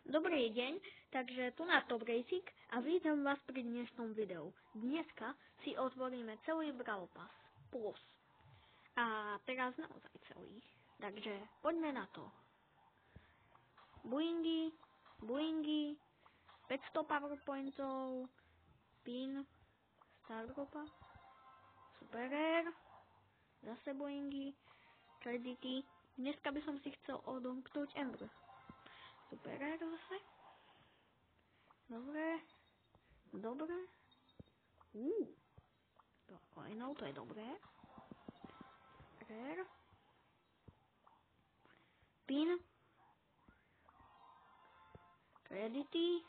Dobrý deň, takže tu na Top Racing a vítam vás pri dnešnom videu. Dneska si otvoríme celý Brawl Pass Plus. A teraz naozaj celý. Takže poďme na to. Boingy, 500 powerpointov, pin, star dropa, super rare, zase boingy, kredity. Dneska by som si chcel odomknúť Ember. Super rare zase. Dobre. To coinov, to je dobré. Rare. Pin. Kredity.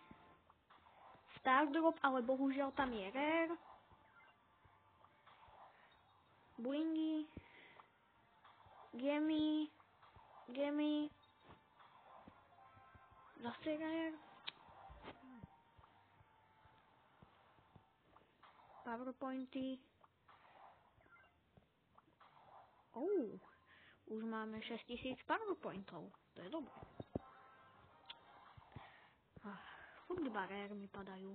Star drop, ale bohužiaľ tam je rare. Boingy. Gemy. Zase rare. Powerpointy. Už máme 6000 powerpointov. To je dobré. Furt iba rare mi padajú.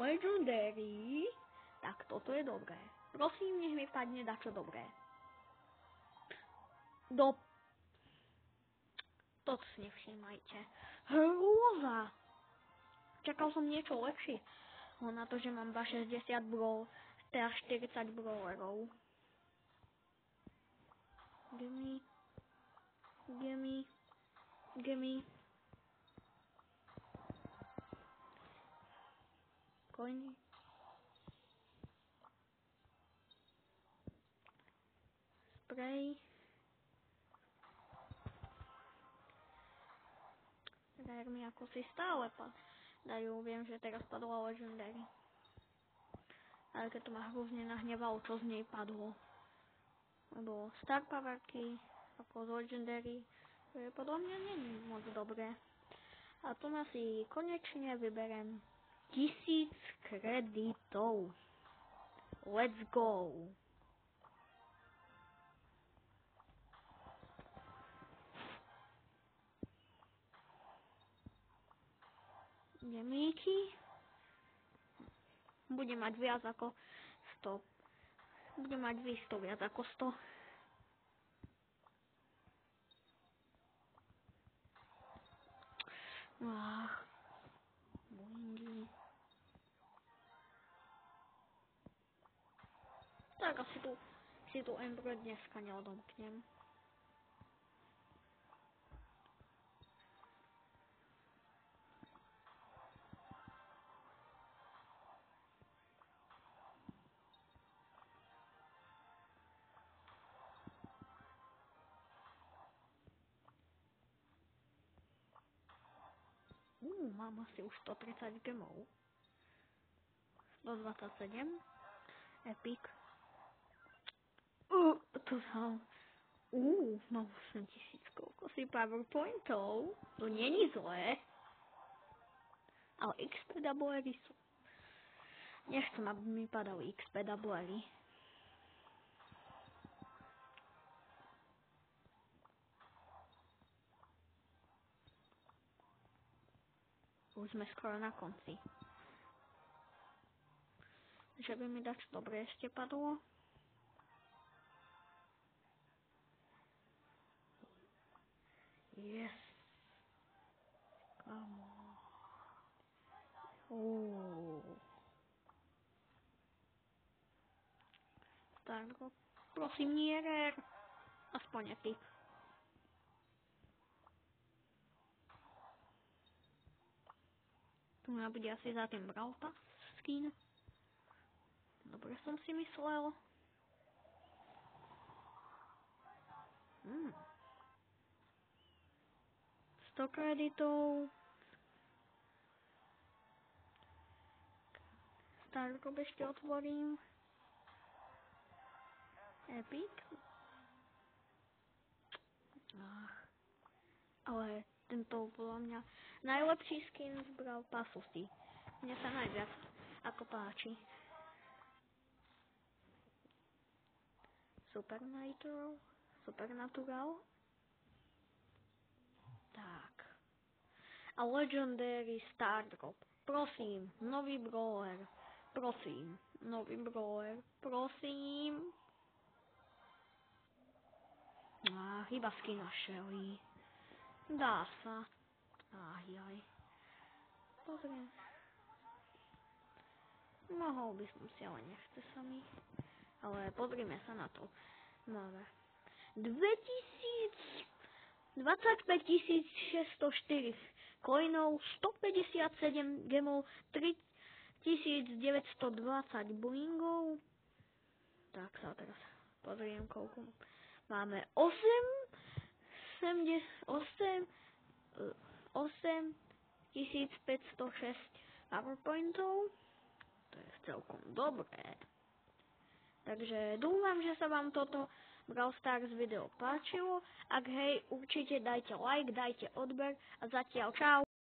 Legendary. Tak toto je dobré. Prosím, nech mi padne dačo dobré. Toto si nevšímajte. Hrôza. Čakal som niečo lepšie. Na to, že mám 60 brawl, teda 40 brawlerov. Gimme. Coiny. Spray. Rare mi ako si stále dajú. Viem, že teraz padla Legendary. Ale keď to ma hrozne nahnevalo, čo z nej padlo. Lebo Star Powerky ako z Legendary, to je podľa mňa nie moc dobré. A tu si konečne vyberem 1000 kreditov. Let's go! Gemíky. Bude mať viac ako 100. Bude mať 200 viac ako 100. Boingy. Tak asi si tu Ember dneska neodomknem. Mám asi už 130 gemov. 127. Epic. To som. Mám 8000 koľko si powerpointov. To není zlé. Ale XP doublery sú. Nechcem, aby mi padali XP doublery. Už sme skoro na konci. Že by mi dačo dobre ešte padlo. Yes. Come on. Tak, prosím, nie rare. Aspoň epic. Tu bude asi za tým Brawl Pass skin. Dobre som si myslel. 100 kreditov. Star drop ešte otvorím. Epic. Ale Tento podľa mňa najlepší skin z Brawl Passu si. Mne sa najviac ako páči. Supernatural. Tak. A Legendary Star Drop. Prosím, nový brawler. Prosím, nový brawler. Prosím. Chyba skina Shelly. Dá sa. Jaj. Pozriem. Mohol by som si, ale nechce sa mi. Ale pozrime sa na to. Dobre. 25 604 coinov, 157 gemov, 3920 blingov. Tak sa teraz pozriem, koľko máme. 8506 powerpointov. To je celkom dobré. Takže dúfam, že sa vám toto Brawl Stars video páčilo. Ak hej, určite dajte like, dajte odber a zatiaľ čau.